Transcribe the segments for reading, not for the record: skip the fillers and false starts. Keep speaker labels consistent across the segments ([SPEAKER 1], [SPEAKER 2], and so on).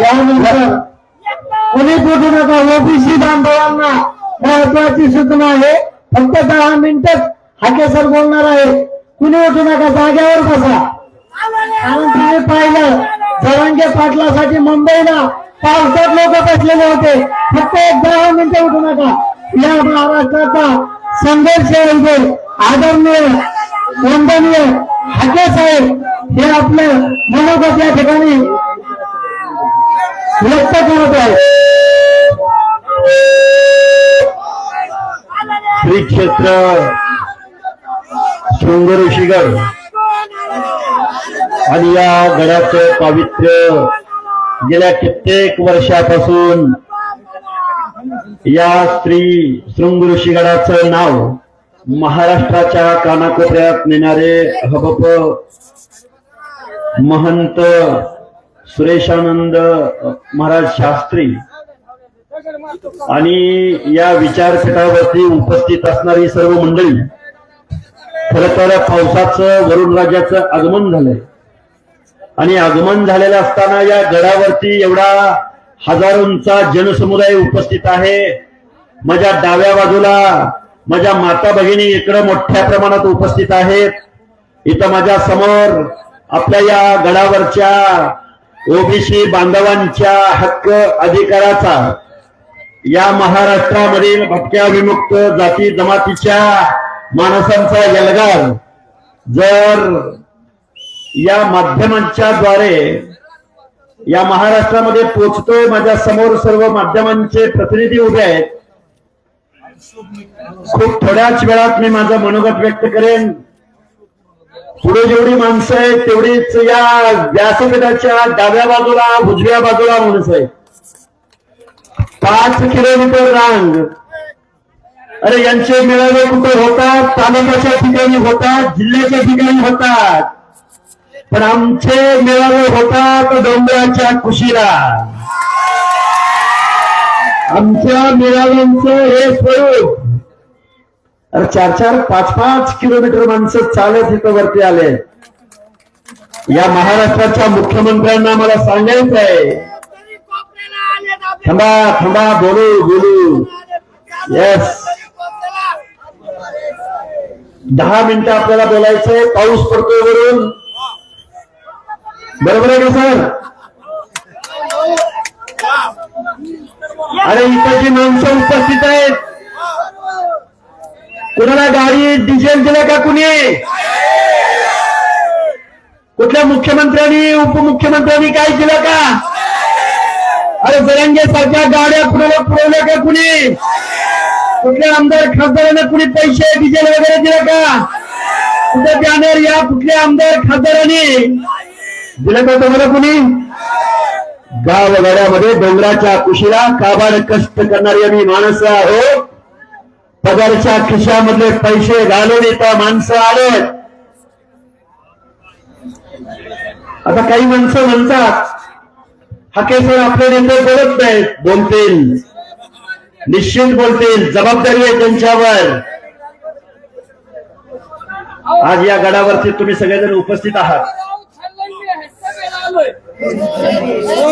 [SPEAKER 1] यानंतर कोणी बोलू नका. ओबीसी बांधवांना महत्वाची सूचना आहे. फक्त 10 मिनिटं हाके सर बोलणार आहे. कुणी उठू नका, जागेवर बसा. कारण तुम्ही पाहिलं जरांगे पाटलासाठी मुंबईला पावसात लोक बसलेले होते. फक्त 10 मिनिटं उठू नका. या महाराष्ट्राचा संघर्ष आदरणीय वंदनीय हाके साहेब हे आपलं मनोगत या ठिकाणी व्यक्त करत आहे.
[SPEAKER 2] श्री क्षेत्र शृंगऋषीगड आणि या गडाचं पावित्र्य गेल्या कित्येक वर्षापासून या श्री शृंगऋषीगडाचं नाव महाराष्ट्राच्या कानाकोपऱ्यात नेणारे हबप महंत सुरेशानंद महाराज शास्त्री आणि या विचारपीठावरती उपस्थित असणारी सर्व मंडळी, खरं तर पावसाचं वरुण राजाचं आगमन झालंय आणि आगमन झालेलं असताना या गडावरती एवढा हजारोंचा जनसमुदाय उपस्थित आहे. माझ्या डाव्या बाजूला माझ्या माता भगिनी इकडं मोठ्या प्रमाणात उपस्थित आहेत. इथं माझ्या समोर आपल्या या गडावरच्या ओबीसी बांधवांच्या हक्क अधिकाराचा, या महाराष्ट्रामधील भटक्या विमुक्त जाती जमातीच्या माणसांचा यलगार जर या माध्यमांच्या द्वारे या महाराष्ट्रामध्ये पोहोचतोय. माझ्या समोर सर्व माध्यमांचे प्रतिनिधी उभे आहेत. खूप थोड्याच वेळात मी माझं मनोगत व्यक्त करेन. पुढे जेवढी माणसं आहेत तेवढीच या व्यासपीठाच्या डाव्या बाजूला उजव्या बाजूला माणसं आहेत. 5 किलोमीटर रांग. अरे यांचे मेळावे कुठे होतात? तालुक्याच्या ठिकाणी होतात, जिल्ह्याच्या ठिकाणी होतात, पण आमचे मेळावे होतात डोंगराच्या कुशीला. आमच्या मेळाव्यांचं हे स्वरूप. अरे 4-4, 5-5 किलोमीटर माणसं चालत इथं वरती आले. या महाराष्ट्राच्या मुख्यमंत्र्यांना मला सांगायचं आहे, थांबा थांबा, बोलू. येस, 10 मिनिटं आपल्याला बोलायचंय. पाऊस पडतोय वरून, बरोबर आहे का सर? अरे इथं जी माणसं उपस्थित आहेत, कुणाला गाडी डिझेल दिलं का? कुणी? कुठल्या मुख्यमंत्र्यांनी उपमुख्यमंत्र्यांनी काय दिलं का? अरे जरांगे सारख्या गाड्या कुणाला पुरवल्या का? कुणी? कुठल्या आमदार खासदारांना कुणी पैसे डिझेल वगैरे दिलं का? कुठे बॅनर या कुठल्या आमदार खासदारांनी दिलं का तुम्हाला? कुणी? गावगाड्यामध्ये डोंगराच्या कुशीला काबाड कष्ट करणारी आम्ही माणसं आहोत. पगारच्या खिशामधले पैसे घालून इथं माणसं आलेत. आता काही माणसं म्हणतात हाके सर आपले नेते बोलत नाहीत. बोलतील, निश्चित बोलतील, जबाबदारी आहे त्यांच्यावर. आज या गडावरती तुम्ही सगळेजण उपस्थित आहात.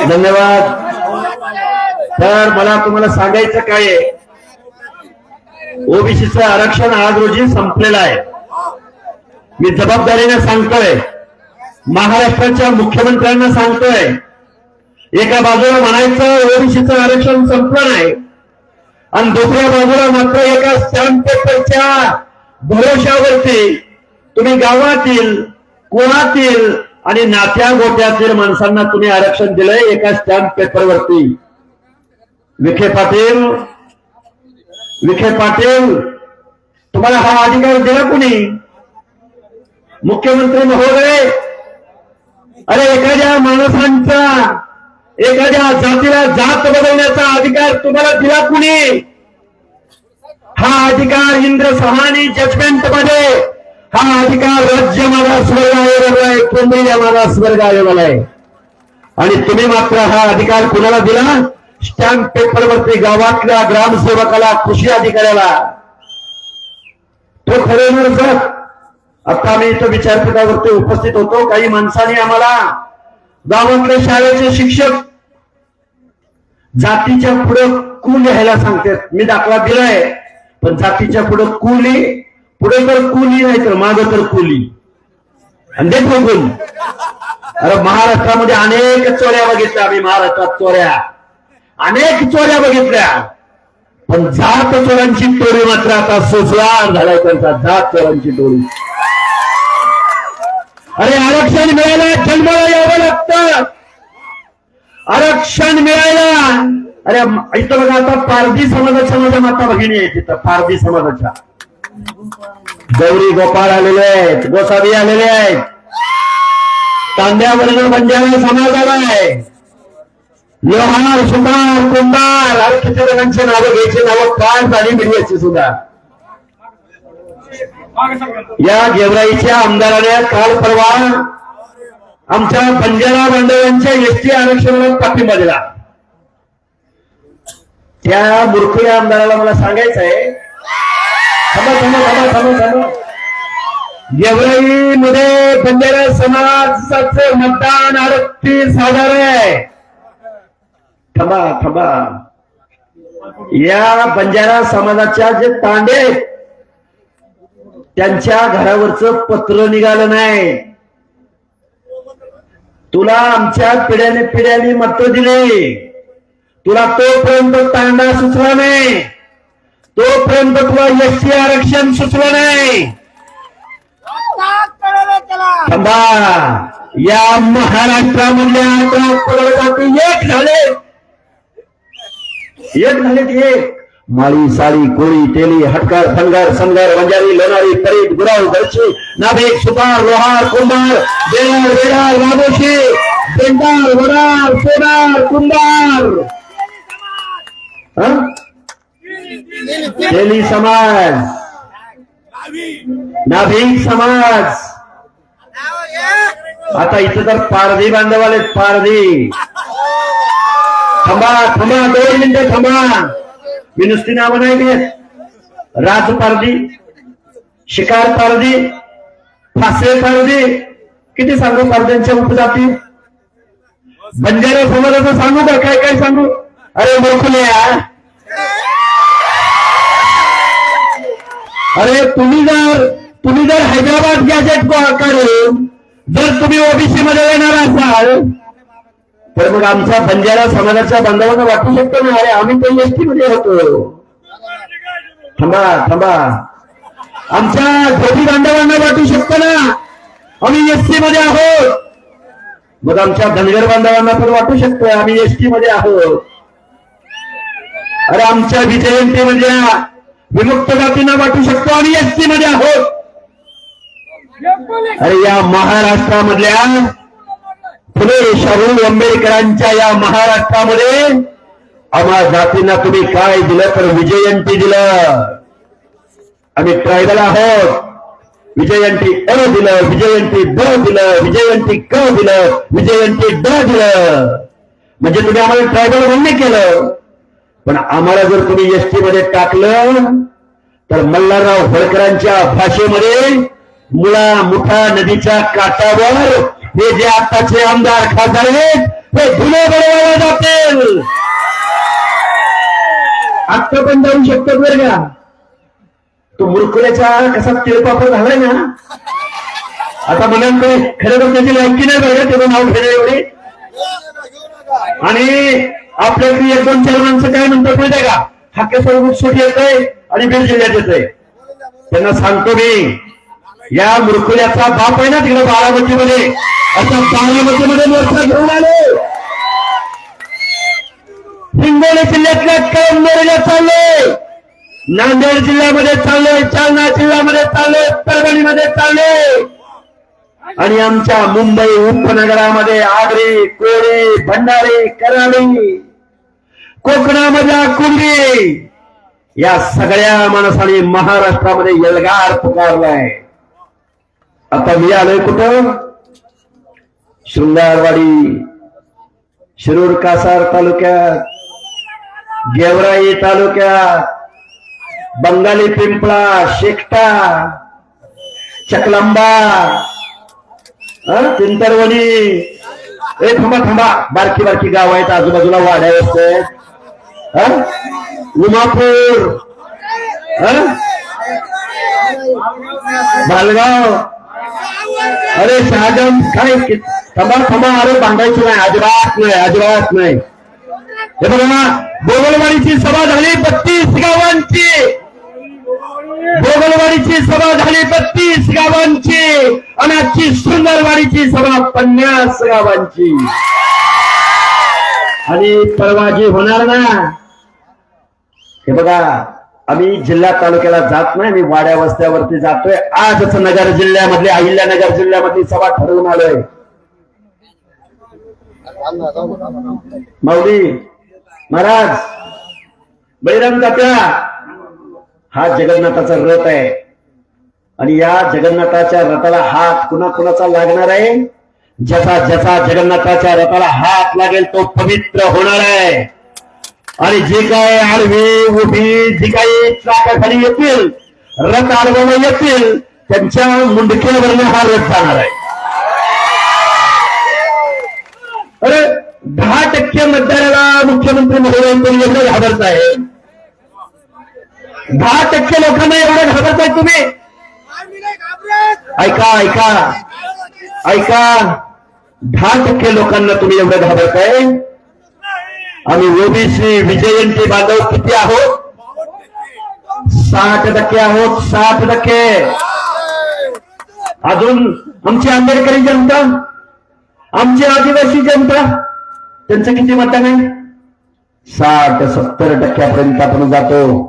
[SPEAKER 2] धन्यवाद. तर मला तुम्हाला सांगायचं काय आहे, ओबीसीचं आरक्षण आज रोजी संपलेलं आहे. मी जबाबदारीने सांगतोय, महाराष्ट्राच्या मुख्यमंत्र्यांना सांगतोय. एका बाजूला म्हणायचं ओबीसीचं आरक्षण संपलं नाही आणि दुसऱ्या बाजूला मात्र एका स्टॅम्प पेपरच्या भरोशावरती तुम्ही गावातील, कोणातील आणि नात्या गोट्यातील माणसांना तुम्ही आरक्षण दिलंय एका स्टॅम्प पेपरवरती. विखे पाटील तुम्हाला हा अधिकार दिला कुणी? मुख्यमंत्री महोदय. अरे एखाद्या माणसांचा, एखाद्या जातीला जात बदलण्याचा अधिकार तुम्हाला दिला कुणी? हा अधिकार इंद्र सहानी जजमेंट मध्ये, हा अधिकार राज्य माझा स्वर्ग आयोगाला आहे, केंद्रीय माझा स्वर्ग आयोगाला आहे. आणि तुम्ही मात्र हा अधिकार कुणाला दिला? स्टॅम्प पेपरवरती गावातल्या ग्रामसेवकाला, कृषी अधिकाऱ्याला. तो खरे सर. आता आम्ही इथं विचारपीठावरती उपस्थित होतो. काही माणसांनी आम्हाला गावातले शाळेचे शिक्षक जातीच्या पुढं कु लिहायला सांगतात. मी दाखला दिलाय, पण जातीच्या पुढं कुली, पुढे तर कुली नाही तर मागं तर कुली. आणि देतो कुल. अरे महाराष्ट्रामध्ये अनेक चोऱ्या बघितल्या आम्ही, महाराष्ट्रात चोऱ्या, अनेक चोऱ्या बघितल्या, पण जात चोरांची टोळी मात्र आता सुसवार झालाय त्यांचा, जात चोरांची टोळी. अरे आरक्षण मिळायला जन्माला यावं लागतं, आरक्षण मिळायला. अरे इथं बघा, आता पारधी समाजाच्या माझ्या माता भगिनी आहेत तिथं, पारधी समाजाच्या गौरी गोपाळ आलेले आहेत, गोसावी आलेले आहेत, तांड्यावरून बंजारा समाज आलाय, लोहार, सुतार, कुंभार, अरे किती जणांची नावं घ्यायची, नावं काय झाली मिळवायची सुद्धा. या गेवराईच्या आमदाराने काल परवा आमच्या बंजारा बांधवांच्या एसटी आरक्षणाला पाठिंबा दिला. त्या मूर्ख आमदाराला मला सांगायचं आहे, थांबा थांबा थांबा थांबा थांबा, गेवराईमध्ये बंजारा समाजाचं मतदान 38,000 आहे. थांबा थांबा, या बंजारा समाजाच्या जे तांडे आहेत त्यांच्या घरावरचं पत्र निघालं नाही. तुला आमच्या पिढ्याने पिढ्याने मत दिले, तुला तोपर्यंत तांडा सुचला नाही, तोपर्यंत तुला एसटी आरक्षण सुचलं नाही. थांबा, या महाराष्ट्रामधल्या जाती एक झाले, एक माळी, साळी, कोळी, तेली, हटकार, धनगर, संगर, वंजारी, लोणारी, परीट, गुराव, गळशी, नाभिक, सुतार, लोहार, कुंभार, बेरार, वेडार, रामोशी, बेंडार, वडार, सोनार, कुंभार, तेली समाज, नाभिक समाज. आता इथं तर पारधी बांधव आलेत, पारधी. थांबा थांबा, 2 मिनिटं थांबा, मी नुसती नावं नाही घेत. राज पारधी, शिकार पारधी, फासे पारधी, किती सांगू पारध्यांच्या उपजाती. बंजारा समाजाचं सांगू का, काय काय सांगू. अरे मोठल्या, अरे तुम्ही जर हैदराबाद गॅजेट काढून जर तुम्ही ओबीसी मध्ये येणार असाल तर मग आमच्या बंजारा समाजाच्या बांधवांना वाटू शकतो ना, अरे आम्ही पण एसटी मध्ये होतो. थांबा थांबा, आमच्या धोबी बांधवांना वाटू शकतो ना आम्ही एसटी मध्ये आहोत. मग आमच्या धनगर बांधवांना पण वाटू शकतो आम्ही एसटी मध्ये आहोत. अरे आमच्या विजयंती मधल्या विमुक्त जातींना वाटू शकतो आम्ही एसटी मध्ये आहोत. अरे या महाराष्ट्रामधल्या फुले शाहू आंबेडकरांच्या या महाराष्ट्रामध्ये आम्हा जातींना तुम्ही काय दिलं तर विजयंती दिलं. आम्ही ट्रायबल आहोत, विजयंती अ दिलं, विजयंती ब दिलं, विजयंती क दिलं, विजयंती ड दिलं. म्हणजे तुम्ही आम्हाला ट्रायबल म्हणणे केलं. पण आम्हाला जर तुम्ही एसटी मध्ये टाकलं तर मल्हारराव होळकरांच्या भाषेमध्ये मुळा मुठा नदीच्या काठावर हे जे आताचे आमदार खासदार आहेत ते धुणे बनवायला जातील. आत्ता पण जाऊ शकतो बरं का. तो मुरकुल्याचा कसा तिळपापड झालाय ना, आता मुलांकडे खरं तर त्याची लायकी नाही पाहिजे त्याचं नाव घेणं एवढी. आणि आपल्याकडे 1-2-4 माणसं काय म्हणतात माहिती का, हाकेश्वर मुकसूट येत आहे आणि बीड जिल्ह्यात येत आहे. त्यांना सांगतो मी, या मुरकुल्याचा बाप आहे ना तिकडे बारामतीमध्ये, अशा बारामतीमध्ये मोर्चा घेऊन आले. हिंगोली जिल्ह्यातल्या कळमनुरीला चालले, नांदेड जिल्ह्यामध्ये चालले, जालना जिल्ह्यामध्ये चालले, परभणीमध्ये चालले. आणि आमच्या मुंबई उपनगरामध्ये आगरी, कोळी, भंडारी, कराडी, कोकणामधल्या कुंडी, या सगळ्या माणसांनी महाराष्ट्रामध्ये एल्गार पुकारलाय. आता मी आलोय कुठं, शृंगारवाडी, शिरूर कासार तालुक्यात, गेवराई तालुक्यात, बंगाली पिंपळा, शेकटा, चकलंबा, तिंतरवणी, ए थांबा थांबा, बारकी बारकी गाव आहेत आजूबाजूला, वाड्या आहेत, उमापूर, मालगाव, अरे शहाजम, काय थांबा थांबा, अरे भांडायचं नाही, अजिबात नाही, अजिबात नाही. हे बघा, बोगलवाडीची सभा झाली 32 गावांची, बोगलवाडीची सभा झाली 32 गावांची, आणि आजची सुंदरवाडीची सभा 50 गावांची. आणि परवा जी होणार ना, हे बघा, आम्ही जिल्हा तालुक्याला जात नाही, मी वाड्या वस्त्यावरती जातोय. आजच नगर जिल्ह्यामधली, अहिल्यानगर जिल्ह्यामधली सभा ठरवून आलोय. माऊली महाराज, बळीराम तात्या, हा जगन्नाथाचा रथ आहे, आणि या जगन्नाथाच्या रथाला हात कुणाकुणाचा लागणार आहे? ज्याचा ज्याचा जगन्नाथाच्या रथाला हात लागेल तो पवित्र होणार आहे. आणि जे काय आडवी उभी जी काही चाकाखाली येतील, रथ आडवाला येतील, त्यांच्या मुंडक्यावरनं हा रथ जाणार आहे. अरे 10% मतदाराला मुख्यमंत्री महोदयांकडून एवढं घाबरत आहे, 10% लोकांना एवढं घाबरताय तुम्ही. ऐका ऐका ऐका, 10% लोकांना तुम्ही एवढं घाबरताय. आम्ही ओबीसी विजयंती बांधव किती आहोत? 60% आहोत, 60%. अजून आमची आंबेडकरी जनता, आमची आदिवासी जनता, त्यांचं किती मतदान आहे? 60-70% आपण जातो.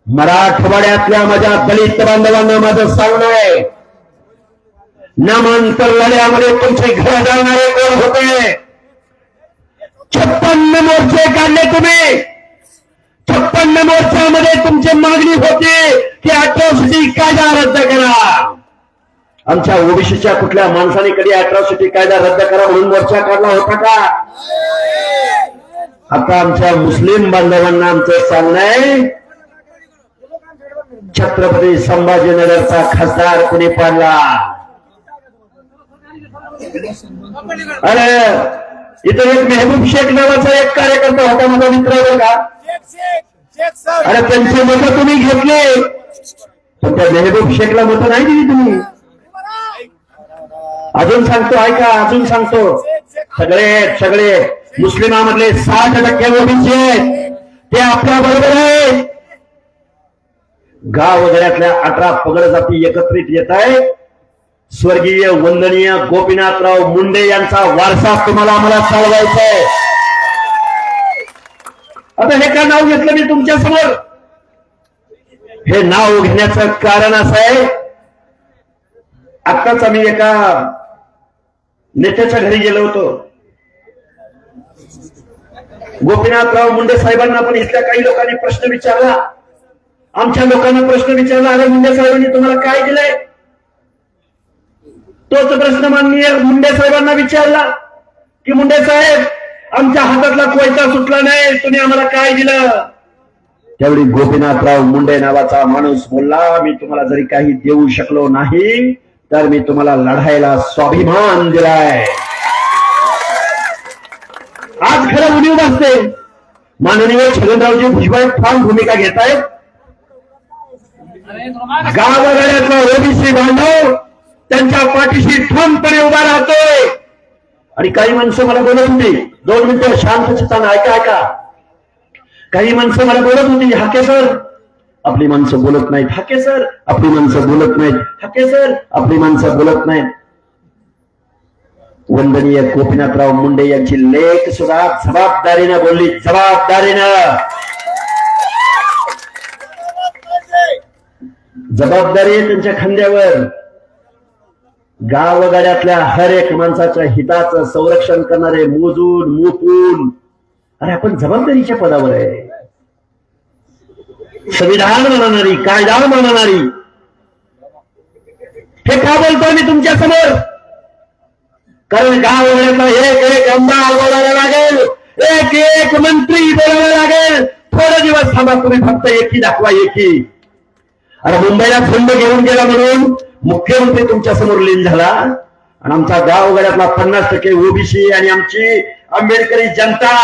[SPEAKER 2] मराठवाड्यातल्या माझ्या दलित बांधवांना माझं सांगणं आहे, नामांतर लढ्यामध्ये तुमचे घर जाणारे कोण होते? 56 मोर्चे काढले तुम्ही. 56 मोर्चामध्ये तुमची मागणी होती की अॅट्रॉसिटी कायदा रद्द करा. आमच्या ओबीसीच्या कुठल्या माणसाने कधी अॅट्रॉसिटी कायदा रद्द करा म्हणून मोर्चा काढला होता का? आता आमच्या मुस्लिम बांधवांना आमचं सांगणं आहे, छत्रपती संभाजीनगरचा खासदार कुणी पाडला? अरे इथं एक मेहबूब शेख नावाचा एक कार्यकर्ता होता, माझा मित्र आहे का? अरे त्यांचे मतं तुम्ही घेतले, पण त्या मेहबूब शेखला मतं नाही दिली तुम्ही. अजून सांगतो ऐका, अजून सांगतो, सगळे मुस्लिमांमधले 60% ओबीसी आहेत, ते आपल्या बरोबर आहेत. गाव वगैरेतल्या 18 पगड जाती एकत्रित येत आहे. स्वर्गीय वंदनीय गोपीनाथराव मुंडे यांचा वारसा तुम्हाला आम्हाला चालवायचा आहे. आता हे का नाव घेतलं मी तुमच्या समोर? हे नाव घेण्याचं कारण असं आहे, आत्ताच आम्ही एका नेत्याच्या घरी गेलो होतो. गोपीनाथराव मुंडे साहेबांना पण इथल्या काही लोकांनी प्रश्न विचारला, आमच्या लोकांना प्रश्न विचारला, अरे मुंडे साहेबांनी तुम्हाला काय दिलंय? तोच प्रश्न माननीय मुंडे साहेबांना विचारला की मुंडे साहेब, आमच्या हातातला कोयता सुटला नाही, तुम्ही आम्हाला काय दिलं? त्यावेळी गोपीनाथराव मुंडे नावाचा माणूस बोलला, मी तुम्हाला जरी काही देऊ शकलो नाही तर मी तुम्हाला लढायला स्वाभिमान दिलाय. आज खरं उणीव भासते. माननीय छगनरावजी भुजबळ ठाम भूमिका घेत आहेत. गावागाड्यातला ओबीसी बांधव त्यांच्या पाठीशी ठामपणे उभा राहतोय. आणि काही माणसं मला बोलत होती, 2 मिनिटं शांत चित्तानं ऐका. काही माणसं मला बोलत होती, हाके सर आपली माणसं बोलत नाहीत, हाके सर आपली माणसं बोलत नाहीत, हाके सर आपली माणसं बोलत नाहीत. वंदनीय गोपीनाथराव मुंडे यांची लेख सुद्धा जबाबदारीनं बोलली, जबाबदारीनं. जबाबदारी आहे त्यांच्या खांद्यावर. गावगाड्यातल्या हर एक माणसाच्या हिताचं संरक्षण करणारे, मोजून मुपून, अरे आपण जबाबदारीच्या पदावर आहे. संविधान मानणारी, कायदा मानणारी. हे का बोलतोय मी तुमच्या समोर? कारण गावगाड्यातला एक आमदार बोलायला लागेल, एक मंत्री बोलायला लागेल. थोडे दिवस थांबा तुम्ही, फक्त एकी दाखवा, एकी. अरे मुंबईला फंड घेऊन गेला म्हणून मुख्यमंत्री तुमच्या समोर लीन झाला, आणि आमचा गावगाड्यातला 50% ओबीसी आणि आमची आंबेडकरी जनता,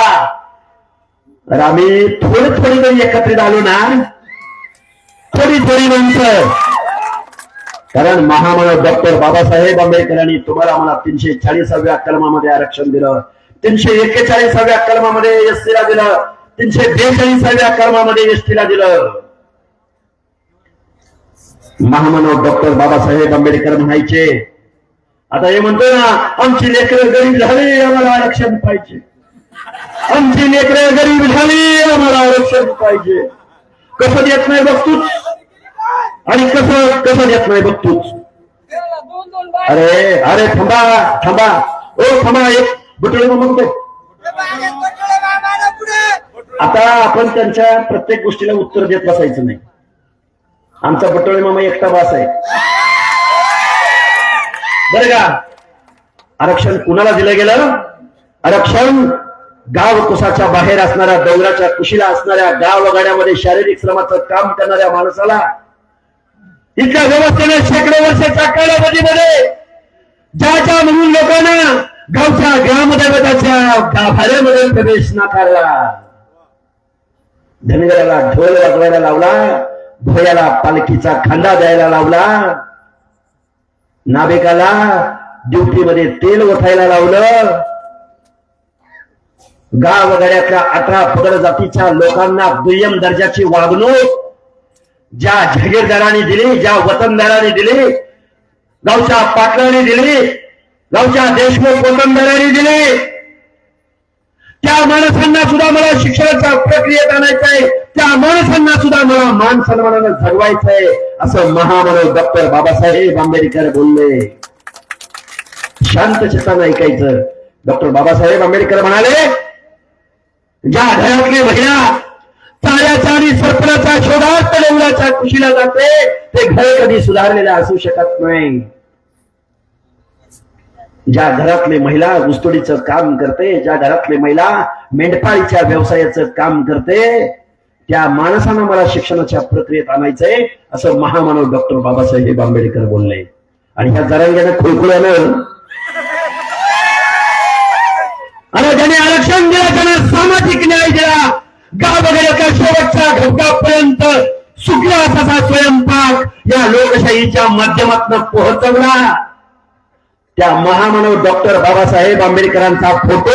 [SPEAKER 2] तर आम्ही थोडी तरी एकत्रित आलो ना, थोडी माणसं, कारण महामानव डॉक्टर बाबासाहेब आंबेडकरांनी तुम्हाला मला 340व्या कलमामध्ये आरक्षण दिलं, 341व्या कलमामध्ये एसटीला दिलं, 342व्या कलमामध्ये एसटीला दिलं. महामानव डॉक्टर बाबासाहेब आंबेडकर म्हणायचे, आता हे म्हणतो ना, आमची लेकरं गरीब झाली आम्हाला आरक्षण पाहिजे, आमची लेकरं गरीब झाली आम्हाला आरक्षण पाहिजे. कसं देत नाही बघतूच, आणि कसं देत नाही बघतूच. अरे थांबा एक बुटळे म्हणतो. आता आपण त्यांच्या प्रत्येक गोष्टीला उत्तर देत बसायचं नाही. आमचा बटोळे मामा एकटा बास आहे बरं का. आरक्षण कुणाला दिलं गेलं? आरक्षण गाव कुसाच्या बाहेर असणाऱ्या, डोंगराच्या कुशीला असणाऱ्या, गावगाड्यामध्ये शारीरिक श्रमाचं काम करणाऱ्या माणसाला इथल्या व्यवस्थेने शेकडो वर्षाच्या कालावधीमध्ये ज्या म्हणून लोकांना गावच्या ग्रामदैवताच्या गाभाऱ्यामध्ये प्रवेश नाकारला. धनगराला ढोल वाजवायला लावला, भोयाला पालखीचा खांदा द्यायला लावला, नाभिकाला ड्युटीमध्ये तेल ओतायला लावलं. गावगाड्यातल्या 18 पगड जातीच्या लोकांना दुय्यम दर्जाची वागणूक ज्या जहागीरदारांनी दिली, ज्या वतनदारांनी दिली, गावच्या पाटलांनी दिली, गावच्या देशमुख वतनदारांनी दिली, त्या माणसांना सुद्धा मला शिक्षणाच्या प्रक्रियेत आणायचंय, त्या माणसांना सुद्धा मला मान सन्मानानं जगवायचंय, असं महामानव डॉक्टर बाबासाहेब आंबेडकर बोलले. शांत चित्तानं ऐकायचं. डॉक्टर बाबासाहेब आंबेडकर म्हणाले, ज्या घरातली महिला चाऱ्याचा आणि सरपणाच्या शोधात डोंगराच्या कुशीला जाते, ते घर कधी सुधारलेलं असू शकत नाही. ज्या घरातली महिला ऊसतोडीचं काम करते, ज्या घरातली महिला मेंढपाळीच्या व्यवसायाचं काम करते, त्या माणसानं मला शिक्षणाच्या प्रक्रियेत आणायचंय, असं महामानव डॉक्टर बाबासाहेब आंबेडकर बोलले. आणि ह्या जरांग्यानं खुळखुळ्यानं, आणि ज्याने आरक्षण दिलं त्याने सामाजिक न्याय दिला. गावगाड्याच्या शेवटच्या घटकापर्यंत सुखला असा स्वयंपाक या लोकशाहीच्या माध्यमातून पोहोचवला. त्या महामानव डॉक्टर बाबासाहेब आंबेडकरांचा फोटो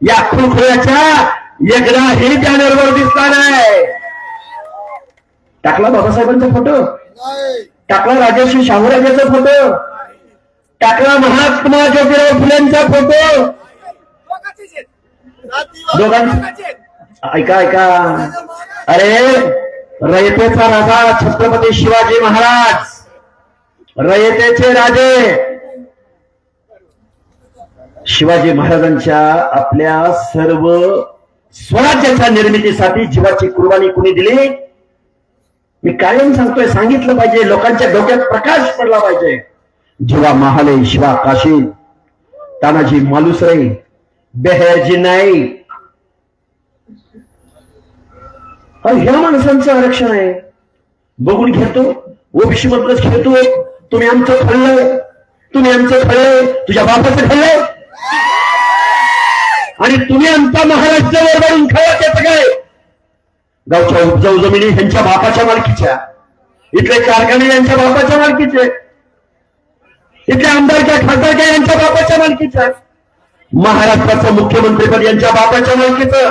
[SPEAKER 2] या खुळखुळ्याच्या एकदाही बॅनरवर दिसला नाही. टाकला बाबासाहेबांचा फोटो, टाकला राजर्षी शाहूराजांचा फोटो, टाकला महात्मा ज्योतिराव फुलेंचा फोटो. दोघांचा ऐका. अरे रयतेचा राजा छत्रपती शिवाजी महाराज, रयतेचे राजे शिवाजी महाराजांच्या आपल्या सर्व स्वराज्याच्या निर्मितीसाठी जीवाची कुर्बानी कुणी दिली? मी कायम सांगतोय, सांगितलं पाहिजे, लोकांच्या डोक्यात प्रकाश पडला पाहिजे. जीवा महाले, शिवा काशी, तानाजी मालुसरे, बेहेरजी नाईक, ह्या माणसांचं आरक्षण आहे. बघून घेतो, ओबीसी मधलंच घेतो. तुम्ही आमचं खाल्लंय, तुम्ही आमचं खाल्लंय, तुझ्या बापाचं खाल्लंय, आणि तुम्ही आमचा महाराष्ट्रावर वरून खावा. त्याचं काय? गावच्या उपजाऊ जमिनी ह्यांच्या बापाच्या मालकीच्या, इथले कारखाने यांच्या बापाच्या मालकीचे, इथले आमदारच्या खासदारच्या यांच्या बापाच्या मालकीच्या, महाराष्ट्राचं मुख्यमंत्रीपद यांच्या बापाच्या मालकीचं,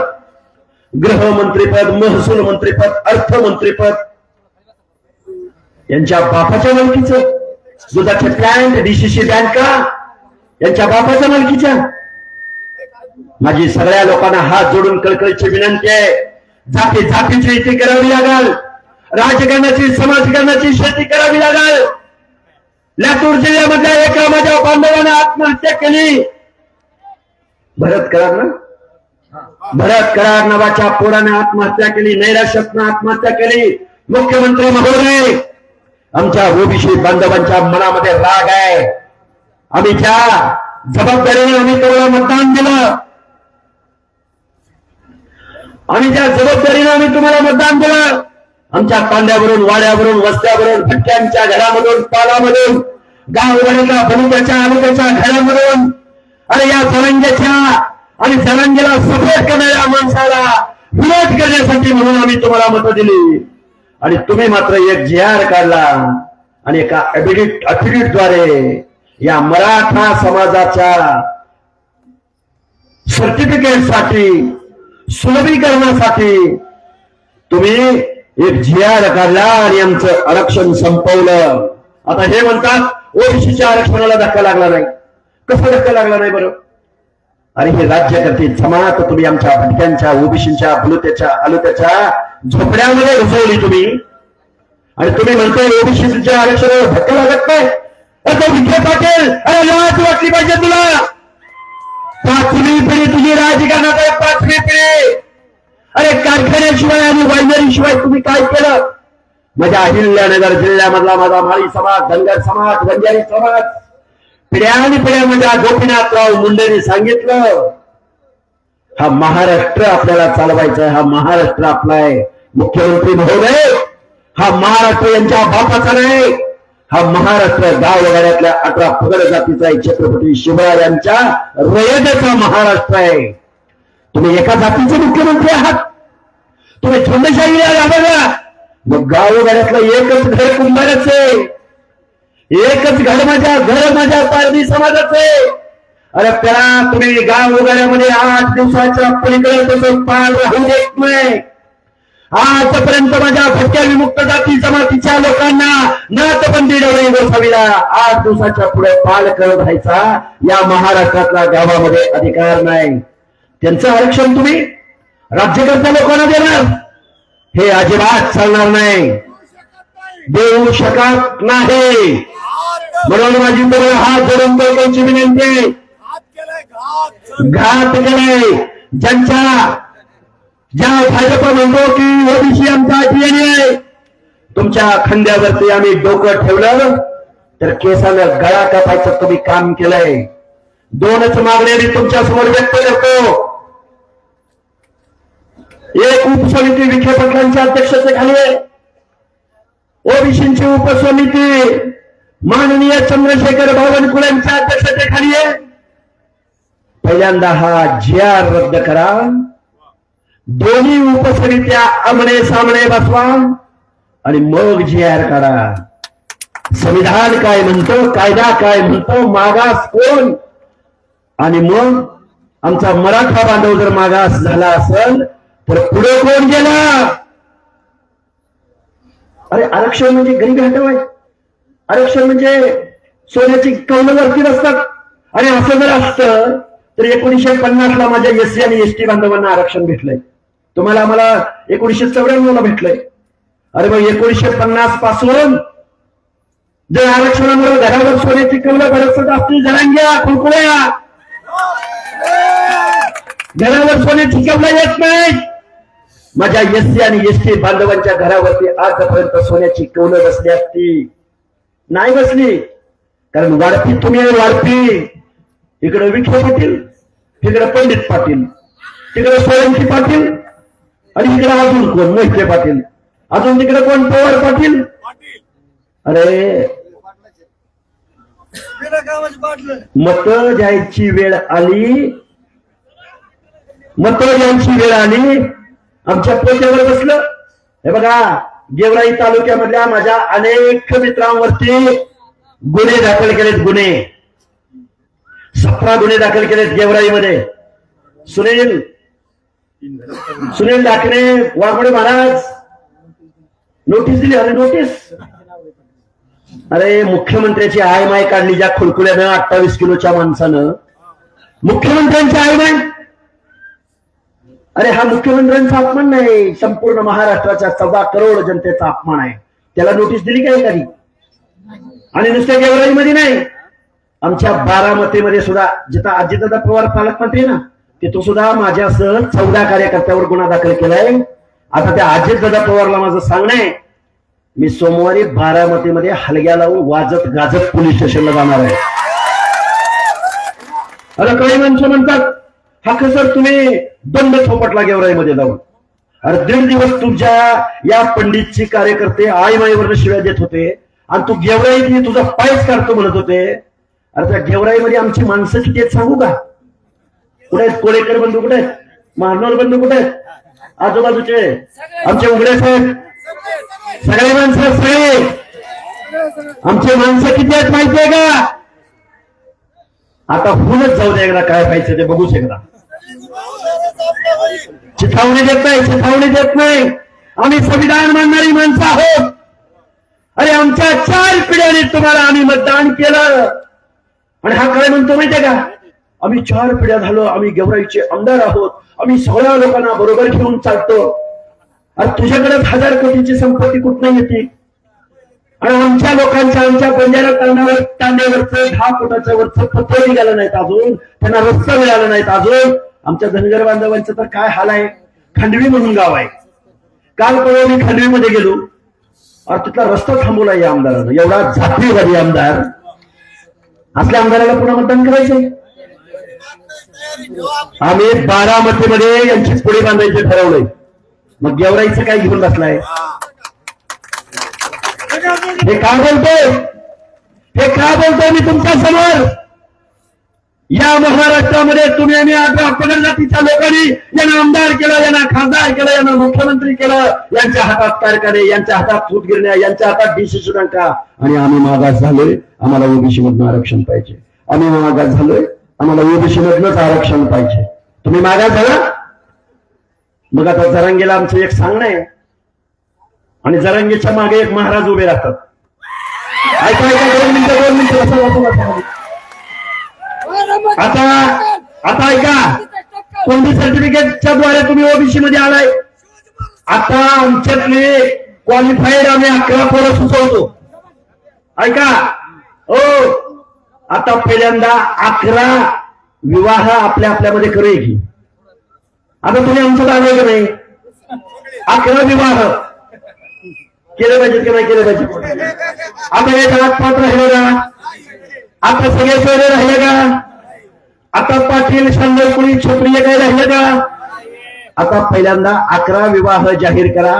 [SPEAKER 2] गृहमंत्रीपद, महसूल मंत्रीपद, अर्थमंत्रीपद यांच्या बापाच्या मालकीचं, दुधाचे प्लॅन्ट, डीसीसी बँका यांच्या बापाच्या मालकीच्या. माझी सगळ्या लोकांना हात जोडून कळकळीची विनंती आहे, जातीची युती करावी लागल, राजकारणाची समाजकारणाची शेती करावी लागल. लातूर जिल्ह्यामधल्या एका माझ्या बांधवाने आत्महत्या केली. भरत करार नावाच्या पोराने आत्महत्या केली, नैराश्यातनं आत्महत्या केली. मुख्यमंत्री महोदय, आमच्या ओबीसी बांधवांच्या मनामध्ये राग आहे. आम्ही ज्या जबाबदारीने आम्ही तुम्हाला मतदान दिलं, आमच्या तांड्यावरून, वाड्यावरून, वस्त्यावरून, भट्ट्यांच्या घरामधून, पालामधून, गाववाड्याच्या बलुत्याच्या आलुक्याच्या घरामधून अरे या जरांग्याच्या आणि जरांगेला सपोर्ट करणाऱ्या माणसाला विरोध करण्यासाठी म्हणून आम्ही तुम्हाला मतं दिली आणि तुम्ही मात्र एक JR काढला आणि एका अफिडेव्हिटद्वारे या मराठा समाजाच्या सर्टिफिकेटसाठी सुलभीकरणासाठी तुम्ही एक JR काढला आणि आमचं आरक्षण संपवलं. आता हे म्हणतात ओबीसीच्या आरक्षणाला धक्का लागला नाही. कसा धक्का लागला नाही बरं? अरे हे राज्यकर्ते जमात तुम्ही आमच्या भटक्यांच्या ओबीसीच्या बुलत्याच्या आलुत्याच्या झोपड्यामध्ये घुसवली तुम्ही आणि तुम्ही म्हणताय ओबीसीच्या आरक्षणाला धक्का लागत नाही. विखे पाटील अरे लाज वाटली पाहिजे तुला. 5वी पिढी तुझी राजकारणात आहे. 5वी पिढी अरे कारखान्याशिवाय आणि वायनरीशिवाय तुम्ही काय केलं? माझ्या अहिल्यानगर जिल्ह्यामधला माझा माळी समाज, धनगर समाज, बंजारी समाज पिढ्याने पिढ्या माझ्या गोपीनाथराव मुंडेंनी सांगितलं हा महाराष्ट्र आपल्याला चालवायचा आहे. हा महाराष्ट्र आपला आहे. मुख्यमंत्री महोदय हा महाराष्ट्र यांच्या बापाचा नाही. हा महाराष्ट्र गावगाड्यातल्या 18 पगड जातीचा आहे. छत्रपती शिवरायांच्या रयतेचा महाराष्ट्र आहे. तुम्ही एका जातीचे मुख्यमंत्री आहात. तुम्ही झुंडशाहीला राबवला. मग गावगाड्यातलं एकच घर कुंभाराचं आहे. एकच घर माझ्या पारधी समाजाचे. अरे त्याला तुम्ही गावगाड्यामध्ये 8 दिवसाच्या पलीकडे तसं पार राहू देत नाही. आजपर्यंत माझ्या भटक्या विमुक्त जाती जमातीच्या लोकांना नाथबंदी डोळे गोसावीला 8 दिवसाच्या पुढे पाल करत राहायचा या महाराष्ट्रातल्या गावामध्ये अधिकार नाही. त्यांचं आरक्षण तुम्ही राज्यकर्त्या लोकांना देणार हे अजिबात चालणार नाही. देऊ शकत नाही. म्हणून माझी तुम्हाला हात जोडून त्यांची विनंती. घात केलाय ज्या भाजप म्हणतो की ओबीसी आमचा DNA आहे. तुमच्या खांद्यावरती आम्ही डोकं ठेवलं तर केसानं गळा कापायचं तुम्ही काम केलंय. 2च मागण्या मी तुमच्या समोर व्यक्त करतो. एक उपसमिती विखे पाटलांच्या अध्यक्षतेखाली आहे. ओबीसीची उपसमिती माननीय चंद्रशेखर बावनकुळेंच्या अध्यक्षतेखाली आहे. पहिल्यांदा हा JR रद्द करा. दोन्ही उपसमित्या आमने सामने बसवा आणि मग JR काढा. संविधान काय म्हणतो, कायदा काय म्हणतो, मागास कोण आणि मग आमचा मराठा बांधव जर मागास झाला असेल तर पुढे कोण गेला? अरे आरक्षण म्हणजे गरीबी हटवाय. आरक्षण म्हणजे सोन्याची कौलं वरती असतात. आणि असं जर असतं तर 1950ला माझ्या SC आणि ST बांधवांना आरक्षण भेटलंय. तुम्हाला आम्हाला 1994ला भेटलंय. अरे मग 1950 पासून जर आरक्षणामुळे घरावर सोन्याची कौलं भरत असतील जरांग्या खुळखुळ्या घरावर सोन्याची कौलं येत नाही. माझ्या SC आणि ST बांधवांच्या घरावरती आजपर्यंत सोन्याची कौलं बसली असती. नाही बसली. कारण वाढपी तुम्ही वाढपी. इकडे विखे पाटील, तिकडे पंडित पाटील, तिकडे सोळंकी पाटील आणि इकडे अजून कोण मोहिते पाटील, अजून तिकडे कोण पवार पाटील. अरे मत द्यायची वेळ आली. आमच्या पोत्यावर बसलं. हे बघा गेवराई तालुक्यामधल्या माझ्या अनेक मित्रांवरती गुन्हे दाखल केलेत. 17 गुन्हे दाखल केलेत गेवराईमध्ये. सुनील डाकणे वाघमोडे महाराज नोटीस दिली. अरे नोटीस. अरे मुख्यमंत्र्याची आयमाय काढली ज्या खुळखुळ्यानं 28 किलोच्या माणसानं. मुख्यमंत्र्यांची आयमाय. अरे हा मुख्यमंत्र्यांचा अपमान नाही, संपूर्ण महाराष्ट्राच्या 14 करोड जनतेचा अपमान आहे. त्याला नोटीस दिली का एखादी? आणि नुसत्या गेवराईमध्ये नाही, आमच्या बारामतीमध्ये सुद्धा जिथं अजितदादा पवार पालकमंत्री ना तिथं सुद्धा माझ्यासह 14 कार्यकर्त्यावर गुन्हा दाखल केलाय. आता त्या अजितदादा पवारला माझं सांगणं आहे, मी सोमवारी बारामतीमध्ये हलग्या लावून वाजत गाजत पोलीस स्टेशनला जाणार आहे. अरे काही माणसं म्हणतात हा सर तुम्ही दंड थोपटला गेवराईमध्ये जाऊन. अरे 1.5 दिवस तुमच्या या पंडितची कार्यकर्ते आईमाईवर शिव्या देत होते. आणि तू गेवराई तुझा पायच काढतो म्हणत होते. अरे त्या गेवराईमध्ये आमची माणसं किती आहेत सांगू का? कुठे आहेत कोळेकर बंधू, कुठे आहेत महानोर बंधू, कुठे आहेत आजूबाजूचे आमचे उघडे साहेब, सगळे माणसं सगळे आमचे माणसं किती आहेत माहितीये का? आता होऊनच जाऊ दे, एकदा काय पाहिजे ते बघूच एकदा. चिथावणी देत नाही, चिथावणी देत नाही. आम्ही संविधान मानणारी माणसं आहोत. अरे आमच्या 4 पिढ्यांनी तुम्हाला आम्ही मतदान केलं आणि हा काय म्हणतो माहितीये का? आम्ही 4 पिढ्या झालो, आम्ही गेवराईचे आमदार आहोत, आम्ही सगळ्या लोकांना बरोबर घेऊन चालतो. अरे तुझ्याकडे 1000 कोटीची संपत्ती कुठं येते आणि आमच्या लोकांच्या, आमच्या बंजारा तांड्यावरचं 10 फुटाच्या वरचं पत्र निघालं नाहीत अजून, त्यांना रस्ता मिळाला नाहीत अजून. आमच्या धनगर बांधवांचं तर काय हाल आहे. खंडवी म्हणून गाव आहे, काल परवा मी खंडवीमध्ये गेलो और तिथला रस्ता थांबवला या आमदारानं. एवढा जातीवादी आमदार, असल्या आमदाराला पुन्हा मतदान करायचं. आम्ही बारामतीमध्ये यांची पुढे बांधायचे ठरवलंय. मग गेवराईचं काय घेऊन बसलाय? हे का बोलतोय, हे का बोलतोय मी तुमच्या समोर? या महाराष्ट्रामध्ये तुम्ही आणि पगड जातीच्या लोकांनी यांना आमदार केलं, यांना खासदार केलं, यांना मुख्यमंत्री केलं. यांच्या हातात कारखाने, यांच्या हातात सूतगिरण्या, यांच्या हातात डीसीसी बँका. आणि आम्ही मागास झालोय, आम्हाला ओबीसी मधून आरक्षण पाहिजे. आम्ही मागास झालोय, आम्हाला ओबीसी मधूनच आरक्षण पाहिजे. तुम्ही मागास झाला. मग आता जरांगेला आमचं एक सांगणं आहे आणि जरांगेच्या मागे एक महाराज उभे राहतात. ऐका ऐका, 2 मिनिटं आता ऐका. कोणती सर्टिफिकेटच्या द्वारे तुम्ही ओबीसी मध्ये आलाय? आता आमच्यातले क्वालिफाईड आम्ही 11 पोरं सुचवतो. ऐका हो, आता पहिल्यांदा 11 विवाह आपल्यामध्ये करूया की. आता तुम्ही आमचं दावे का नाही? 11 विवाह केले पाहिजेत की नाही केले पाहिजे? आता हे जात पात्र राहिले का? आता सगळे सोयरे राहिले का? आता पाटील शांदरपुरी क्षत्रिय काही राहिले का? आता पहिल्यांदा 11 विवाह जाहीर करा.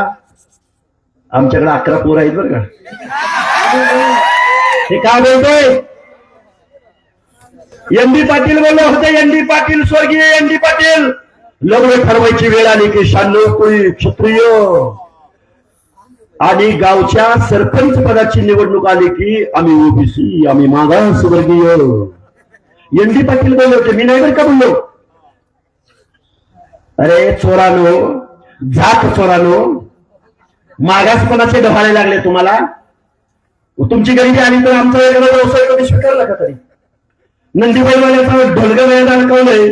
[SPEAKER 2] आमच्याकडे 11 पोर आहेत बरं का. हे काय बोलतोय? एन.डी. पाटील बोललो होते. एन.डी. पाटील, स्वर्गीय एन.डी. पाटील, लग्न ठरवायची वेळ आली की शांदरपुरी क्षत्रिय आणि गावच्या सरपंच पदाची निवडणूक आली की आम्ही ओबीसी, आम्ही मागासवर्गीय. एन.डी. पाटील बोलले होते, मी नाही बरं का बोललो. अरे चोरानो, जात चोरानो, मागासपणाचे डहाळे लागले तुम्हाला. तुमची गरिबी आली तर आमचा वेगळा व्यवसाय कधी स्वीकारला का? तरी नंदीबाईवाल्याचा ढोलगा वेळेत अडकवलंय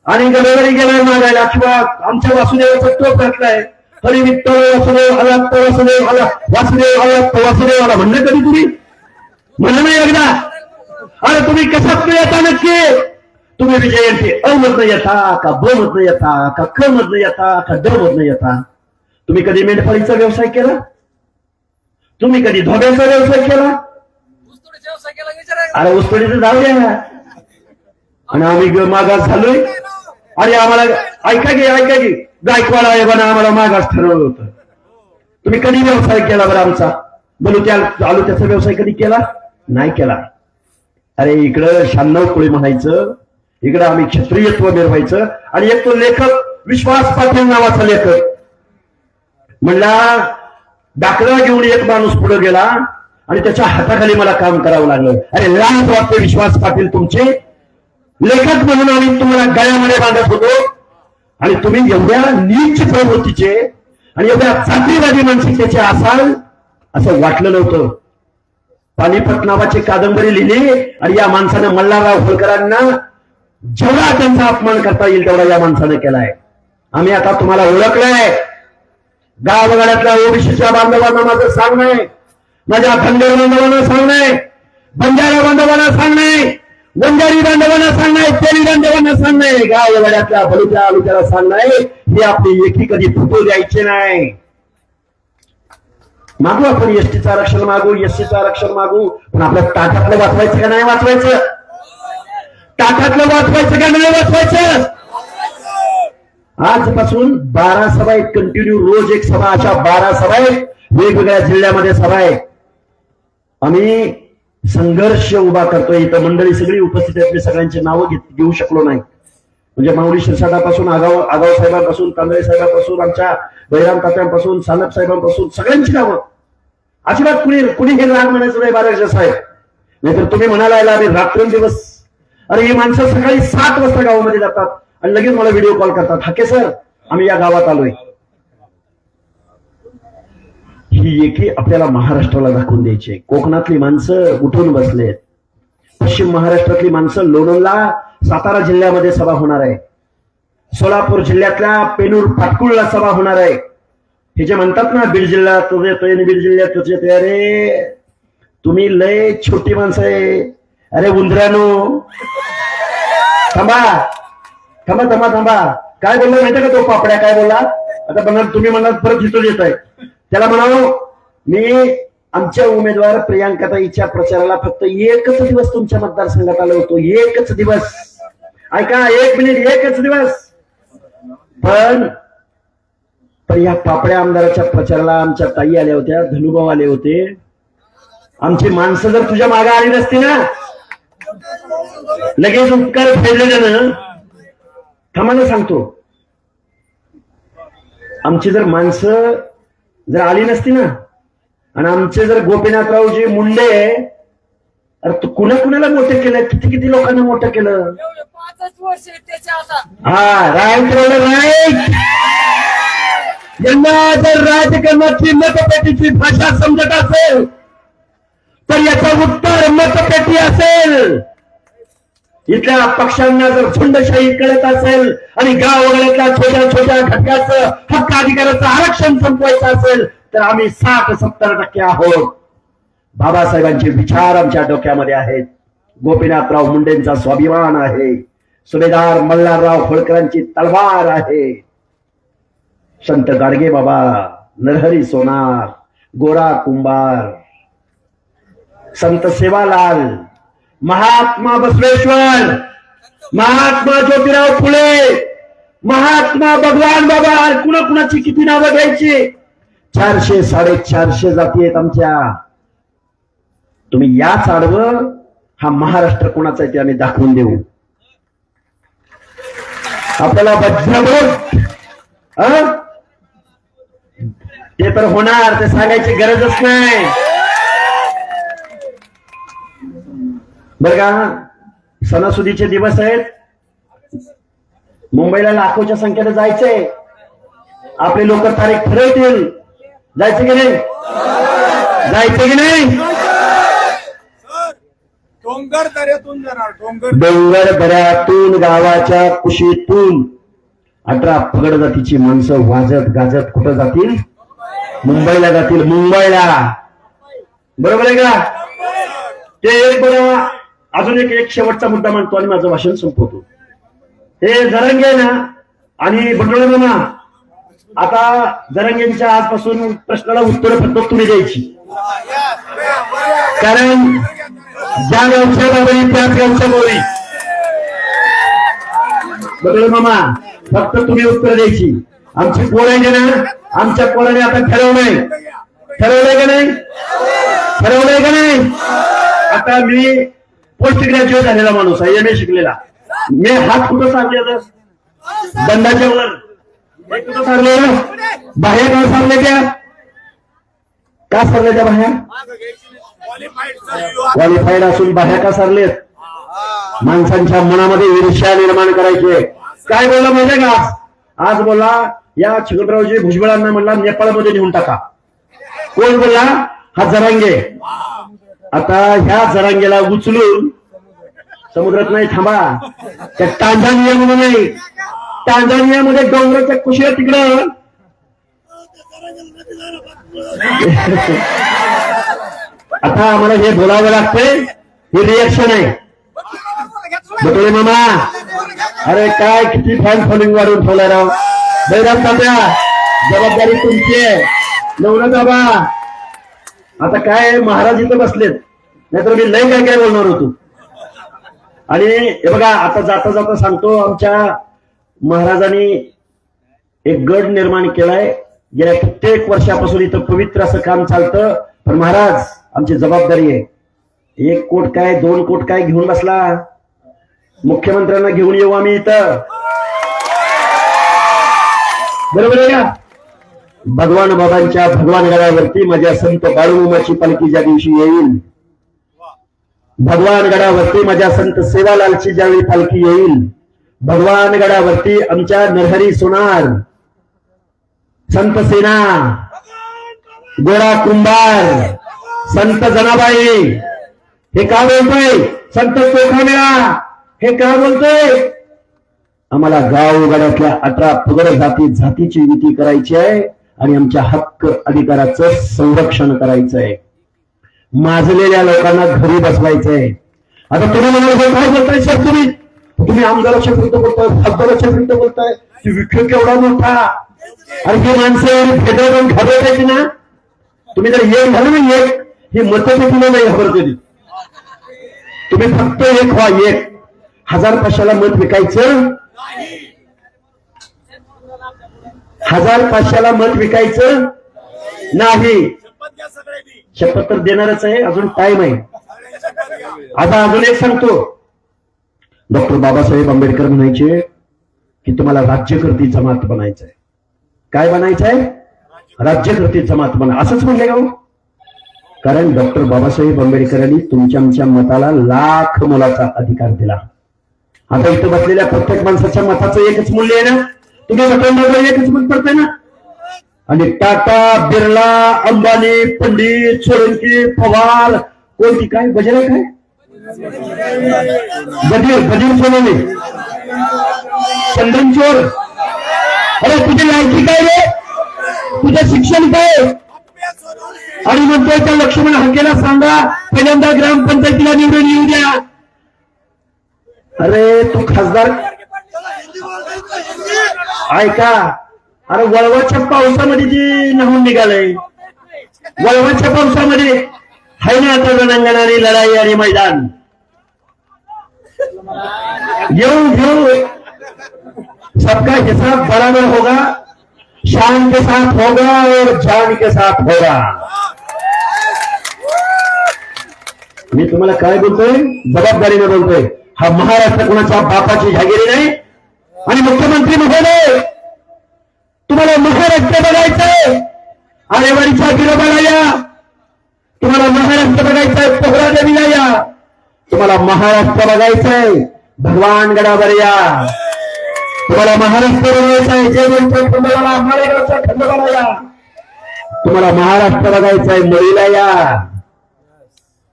[SPEAKER 2] आणि गडबडी गेलाय मागायला, किंवा आमच्या वासुदेवाचा टोप घातलाय. हरी विठ्ठल वासुदेव हलात्त वासुदेव हला वासुदेव हलात्त वासुदेव हला म्हणलं कधी तुम्ही? म्हणलं नाही एकदा? अरे तुम्ही कशात येता नक्की? तुम्ही विजयंती अ मधनं येता का, ब मधनं येता का, क मधनं येता का, ड मधनं येता? तुम्ही कधी मेंढपाळीचा व्यवसाय केला? तुम्ही कधी धोब्याचा व्यवसाय केला? अरे ऊसतोडीचं जाऊ द्या. आणि आम्ही मागास झालोय. अरे आम्हाला ऐका की गायकवाड साहेबांना आम्हाला मागास ठरवलं होतं. तुम्ही कधी व्यवसाय केला बरं आमचा? आलू त्याचा व्यवसाय कधी केला? नाही केला. अरे इकडं 96 कोळी म्हणायचं, इकडं आम्ही क्षत्रियत्व मिरवायचं. आणि एक तो लेखक विश्वास पाटील नावाचा लेखक म्हणला, दाखला घेऊन एक माणूस पुढे गेला आणि त्याच्या हाताखाली मला काम करावं लागलं. अरे लाज वाटते विश्वास पाटील तुमचे. लेखक म्हणून आम्ही तुम्हाला गळ्यामध्ये बांधत होतो आणि तुम्ही एवढ्या नीच प्रवृत्तीचे आणि एवढ्या जातीवादी मानसिकतेचे असाल असं वाटलं नव्हतं. पानिपत नावाची कादंबरी लिहिली आणि या माणसानं मल्हारराव होळकरांना जेवढा त्यांचा अपमान करता येईल तेवढा या माणसानं केलाय. आम्ही आता तुम्हाला ओळखलंय. गावगाड्यातल्या ओबीसीच्या बांधवांना माझं सांगणं आहे, माझ्या धनगर बांधवांना सांगणं आहे, बंजारा बांधवांना सांगणं आहे, वंजारी बांधवांना सांगणं आहे, तेली बांधवांना सांगणं आहे, गावगाड्यातल्या भलुच्या आलुच्याला सांगणं आहे, ही आपली एकी कधी फुटू द्यायची नाही. मागू आपण एसटीचं आरक्षण मागू, एससीचं आरक्षण मागू, पण आपल्या ताटातलं वाचवायचं का नाही वाचवायचं? ताटातलं वाचवायचं का नाही वाचवायचं? आजपासून 12 सभा आहेत कंटिन्यू, रोज एक सभा. अशा 12 सभा आहेत, वेगवेगळ्या जिल्ह्यामध्ये सभा आहे. आम्ही संघर्ष उभा करतोय. इथं मंडळी सगळी उपस्थित आहेत, मी सगळ्यांची नावं घेऊ शकलो नाही. म्हणजे माऊली शिरसाटापासून आगाव साहेबांपासून, तांदळे साहेबांपासून, आमच्या बहिराम तात्यांपासून, सानप साहेबांपासून सगळ्यांची नावं. अजिबात कुणी हे राग म्हणायचं नाही बाराशे साहेब. नाहीतर तुम्ही म्हणायला आम्ही रात्रंदिवस. अरे ही माणसं सकाळी 7 वाजता गावामध्ये जातात आणि लगेच मला व्हिडिओ कॉल करतात, हाके सर आम्ही या गावात आलोय. ही एकी आपल्याला महाराष्ट्राला दाखवून द्यायची. कोकणातली माणसं उठून बसलेत. पश्चिम महाराष्ट्रातली माणसं लोणंदला, सातारा जिल्ह्यामध्ये सभा होणार आहे. सोलापूर जिल्ह्यातल्या पेनूर पाटकुळला सभा होणार आहे. हे जे म्हणतात ना बीड जिल्ह्यात तुझे येतोय, बीड जिल्ह्यात तुझे येतोय, अरे तुम्ही लय छोटी माणसं आहे. अरे उंदरानो थांबा थांबा थांबा थांबा. काय बोलला माहिती का तो पापड्या, काय बोलला? आता बघा तुम्ही म्हणाल परत हिथून येत आहे. त्याला म्हणावं मी आमच्या उमेदवार प्रियांकाताईच्या प्रचाराला फक्त एकच दिवस तुमच्या मतदारसंघात आलो होतो. एकच दिवस. ऐका 1 मिनिट, एकच दिवस. पण या पापड्या आमदाराच्या प्रचाराला आमच्या ताई आल्या होत्या, धनुभाऊ आले होते. आमची माणसं जर तुझ्या मागे आली नसती ना, लगेच उपकार फेडले ना. थांबायला सांगतो, आमची जर माणसं जर आली नसती ना, आणि आमचे जर गोपीनाथरावजी मुंडे, अरे तू कुणाला मोठं केलं, किती लोकांना मोठं केलं.
[SPEAKER 3] 5 वर्ष त्याच्या आता.
[SPEAKER 2] हा राईट राईट. यांना जर राजकारणाची मतपेटीची भाषा समजत असेल तर याचं उत्तर मतपेटी असेल. इथल्या पक्षांना जर झुंडशाही कळत असेल आणि गाव वगैरेतल्या छोट्या घटकाचं हक्क अधिकाराचं आरक्षण संपवायचं असेल तर आम्ही 60-70% आहोत. बाबासाहेबांचे विचार आमच्या डोक्यामध्ये आहेत. गोपीनाथराव मुंडेंचा स्वाभिमान आहे. सुभेदार मल्हारराव होळकरांची तलवार आहे. संत गाडगे बाबा, नरहरी सोनार, गोरा कुंभार, संत सेवालाल, महात्मा बसवेश्वर, महात्मा ज्योतिराव फुले, महात्मा भगवान बाबा, कुणाची किती नावं घ्यायची. 400-450 जाती आहेत आमच्या. तुम्ही याच आडवं हा महाराष्ट्र कोणाचा आहे ते आम्ही दाखवून देऊ. आपल्याला वज्रमोठ ते तर होणार, ते सांगायची गरजच नाही. बर का, सणासुदीचे दिवस आहेत. मुंबईला लाखोच्या संख्येने जायचंय. आपले लोक तारीख ठरवतील. जायचं की नाही? जायचं की नाही?
[SPEAKER 4] डोंगर दऱ्यातून जाणार.
[SPEAKER 2] डोंगर दऱ्यातून, गावाच्या कुशीतून 18 पगड जातीची माणसं वाजत गाजत कुठं जातील? मुंबईला जातील. मुंबईला. बरोबर आहे का? ते एक बघा, अजून एक शेवटचा मुद्दा मांडतो आणि माझं भाषण संपवतो. हे जरंगे ना आणि बंडोळे मामा, आता जरंगेंच्या आजपासून प्रश्नाला उत्तर फक्त तुम्ही द्यायची. कारण ज्या गावच्या बाबी त्याच गावच्या बोली. बंडोळे मामा फक्त तुम्ही उत्तर द्यायची. आमची पोर आहे ना, आमच्या पोराने आता ठरवलंय का नाही? ठरवलंय का नाही? आता मी पोस्ट ग्रॅज्युएट झालेला माणूस आहे, MA शिकलेला. मी हात कुठं सारले? दंडाच्या वर. कुठं सारले? बाह्या का सारले? त्या का सारले? त्या बाह्या क्वालिफाईड असून बाह्या का सारलेत? माणसांच्या मनामध्ये ईर्ष्या निर्माण करायचे. काय बोलला माहिती का? आज बोला या छगनरावजी भुजबळांना म्हणला नेपाळमध्ये नेऊन टाका. कोण बोलला? हा जरांगे. आता ह्या जरांगेला उचलून समुद्रात नाही, थांबा, त्या टांझानियामध्ये नाही, टांझानियामध्ये डोंगराच्या कुशीला तिकडं आता आम्हाला हे बोलावं लागतंय. हे रिएक्शन आहे. बटोळे मामा, अरे काय किती फॅन फॉलोइंग वाढवून ठेवलाय राव. बैराम तात्या, जबाबदारी तुमची आहे. नवनाथ बाबा, आता काय महाराज इथं बसलेत, नाहीतर मी लय काय बोलणार होतो. आणि हे बघा, आता जाता जाता सांगतो, आमच्या महाराजांनी एक गड निर्माण केलाय. गेल्या कित्येक वर्षापासून इथं पवित्र असं काम चालतं. पण महाराज आमची जबाबदारी आहे. 1 कोट काय 2 कोट काय घेऊन बसला? मुख्यमंत्र्यांना घेऊन येऊ आम्ही इथं, बरोबर आहे का? भगवान बाबांच्या भगवान गडावरती माझ्या संत बाळूमामाची पालखी ज्या दिवशी येईल, भगवान गडावरती माझ्या संत सेवालालची ज्यावेळी पालखी येईल, भगवान गडावरती आमच्या नरहरी सोनार, संत सेना, गोळा कुंभार, संत जनाबाई, हे का बोलतोय? संत चोखामेळा, हे का बोलतोय? आम्हाला गावगाड्यातल्या 18 पगड जातीची युती करायची आहे आणि आमच्या हक्क अधिकाराचं संरक्षण करायचं आहे. माजलेल्या लोकांना घरी बसवायचंय. आता तुम्ही म्हणाल काय बोलताय सर, तुम्ही आमदाराच्या विरुद्ध बोलताय, खासदाराच्या विरुद्ध बोलताय, विखे केवढा मोठा, अरे ही माणसं फेटाळून घाबरायची ना. तुम्ही जर एक झालं ना, एक ही मतं देखील नाही घाबरते. तुम्ही फक्त एक व्हा, 1,000-500ला मत विकायचं, 1,000-500ला मत विकायचं नाही. शपथ तर देणारच आहे, अजून टाइम आहे. आता अजून एक सांगतो, डॉक्टर बाबासाहेब आंबेडकर म्हणायचे की तुम्हाला राज्यकर्ती जमात बनायचंय. काय बनायचंय? राज्यकर्ती जमात बना, असंच म्हणले का? कारण डॉक्टर बाबासाहेब आंबेडकरांनी तुमच्या आमच्या मताला लाख मोलाचा अधिकार दिला. आता इथं बसलेल्या प्रत्येक माणसाच्या मताचं एकच मूल्य आहे ना. तुम्ही मतदार एकच मत पडतंय ना. आणि टाटा, बिर्ला, अंबानी, पंडित, सोळंकी, पवार, कोणती काय बजरंग काय बजीर सोनवणे, चंदनचोर, अरे तुझी लायकी काय रे? तुझं शिक्षण काय? आणि म्हणतोय त्या लक्ष्मण हाकेला सांगा पहिल्यांदा ग्रामपंचायतीला निवडून येऊ द्या. अरे तू खासदार ऐका, अरे वळवाच्या पावसामध्ये जी नाहून निघालंय, वळवाच्या पावसामध्ये हाय ना आता रणांगणाने लढाई आणि मैदान. येऊ घेऊ, सबका हिसाब बराबर होगा, शान के साथ होगा और जान के साथ होगा. मी तुम्हाला काय बोलतोय? जबाबदारीने बोलतोय. हा महाराष्ट्र कोणाच्या बापाची जागिरी नाही. आणि मुख्यमंत्री महोदय, तुम्हाला महाराष्ट्र बघायचंय, आरेवाडीच्या गिरोबाला या. तुम्हाला महाराष्ट्र बघायचंय, पोहरा देवीला या. तुम्हाला महाराष्ट्र बघायचंय, भगवान गडावर या. तुम्हाला महाराष्ट्र बघायचंय, जयवंतच्या खंडोबाला, मालेगावच्या खंडोबाला या. तुम्हाला महाराष्ट्र बघायचंय, मळीला या.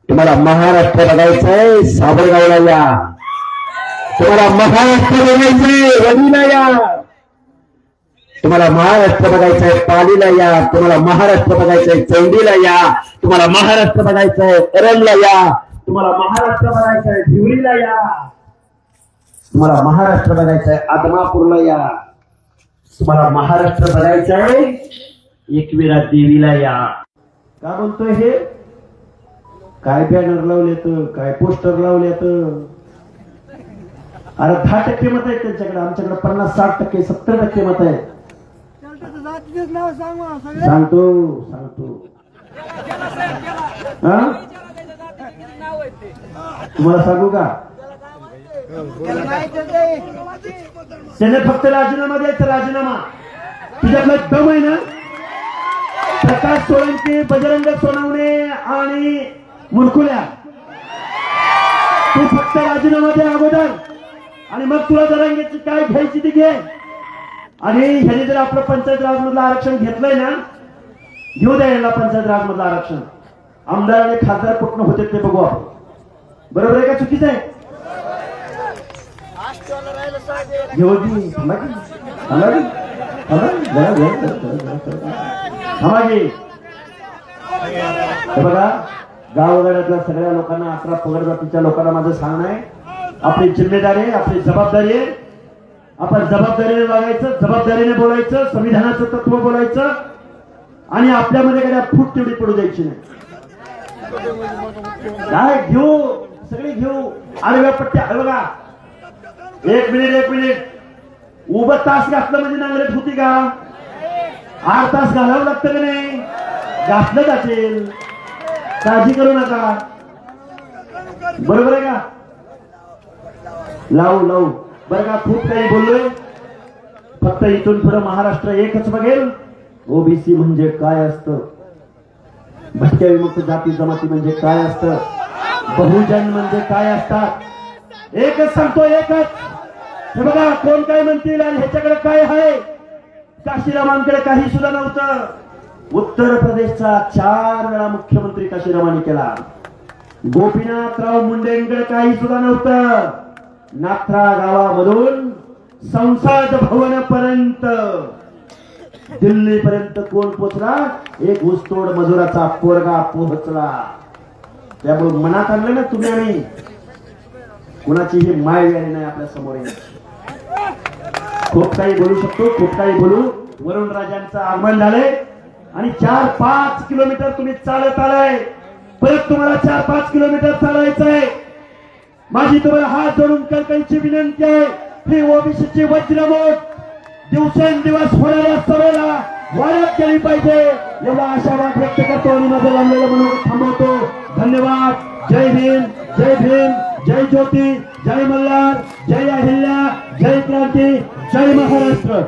[SPEAKER 2] तुम्हाला महाराष्ट्र बघायचंय, साबरगावला या. तुम्हाला महाराष्ट्र बघायचंय, वणीला या. तुम्हाला महाराष्ट्र बघायचंय, पालीला या. तुम्हाला महाराष्ट्र बघायचंय, चौंडीला या. तुम्हाला महाराष्ट्र बघायचंय, अरणला या. तुम्हाला महाराष्ट्र बघायचंय, भिवरीला या. तुम्हाला महाराष्ट्र बघायचंय, आदमापूरला या. तुम्हाला महाराष्ट्र बघायचंय, एकविरा देवीला या. का बोलतोय हे? काय बॅनर लावलेत, काय पोस्टर लावलेत. अरे 10% मत आहेत त्यांच्याकडे, आमच्याकडे 50-60%, 70% मत आहेत. सांगतो हा, तुम्हाला सांगू का? त्याने फक्त राजीनामा द्यायचा, राजीनामा. तुझ्यातला दम आहे ना? प्रकाश सोळंकी, बजरंग सोनवणे आणि मुरकुल्या, तू फक्त राजीनामा दे अगोदर, आणि मग तुला जरांगीची काय घ्यायची ती घे. आणि ह्याने जर आपलं पंचायत राज मधलं आरक्षण घेतलंय ना, घेऊ द्या याला पंचायत राज मधलं आरक्षण. आमदार आणि खासदार कुठनं होते ते बघू आपण. बरोबर आहे का चुकीचं आहे? घेऊ दे बघा, गावगाड्यातल्या सगळ्या लोकांना, 18 पगड जातीच्या लोकांना माझं सांगणं आहे, आपली जिम्मेदारी आहे, आपली जबाबदारी आहे. आपण जबाबदारीने वागायचं, जबाबदारीने बोलायचं, संविधानाचं तत्व बोलायचं, आणि आपल्यामध्ये काय फूट तेवढी पडू द्यायची नाही. काय घेऊ, सगळे घेऊ. आडव्या पट्ट्या बघा, 1 मिनिट, उभं तास घातलं म्हणजे नांगरट होती का? 8 तास घालावं लागतं का नाही? घातलं जातील. काळजी करू नका. बरोबर आहे का? लावू लावू बरं का. खूप काही बोललोय. फक्त इथून पुढे महाराष्ट्र एकच बघेल. ओबीसी म्हणजे काय असतं, भटक्या विमुक्त जाती जमाती म्हणजे काय असतं, बहुजन म्हणजे काय असतात. एकच सांगतो, एकच. हे बघा, कोण काय म्हणतील आणि ह्याच्याकडे काय आहे. काशीरामांकडे काही सुद्धा नव्हतं. उत्तर प्रदेशचा 4 वेळा मुख्यमंत्री काशीरामांनी केला. गोपीनाथराव मुंडेंकडे काही सुद्धा नव्हतं. नाथ्रा गावामधून संसद भवन पर्यंत दिल्ली पर्यंत कोण पोहोचला? एक ऊसतोड मजुराचा पोरगा पोहोचला. त्यामुळे मनात आणलं ना तुम्ही आम्ही, कुणाची ही माय व्यारी नाही आपल्या समोर. खूप काही बोलू शकतो, खूप काही बोलू. वरुण राजांचं आगमन झालंय आणि 4-5 किलोमीटर तुम्ही चालत आलाय. परत तुम्हाला 4-5 किलोमीटर चालायचंय. माझी तुम्हाला हात जोडून कळकळीची विनंती आहे. ही ओबीसीची वज्रमोट दिवसेंदिवस होणाऱ्या सभेला वाढत केली पाहिजे, एवढा आशावाद व्यक्त करतो आणि माझं लांबलेलं म्हणून थांबवतो. धन्यवाद. जय भीम, जय भीम, जय ज्योती, जय मल्हार, जय अहिल्या, जय क्रांती, जय महाराष्ट्र.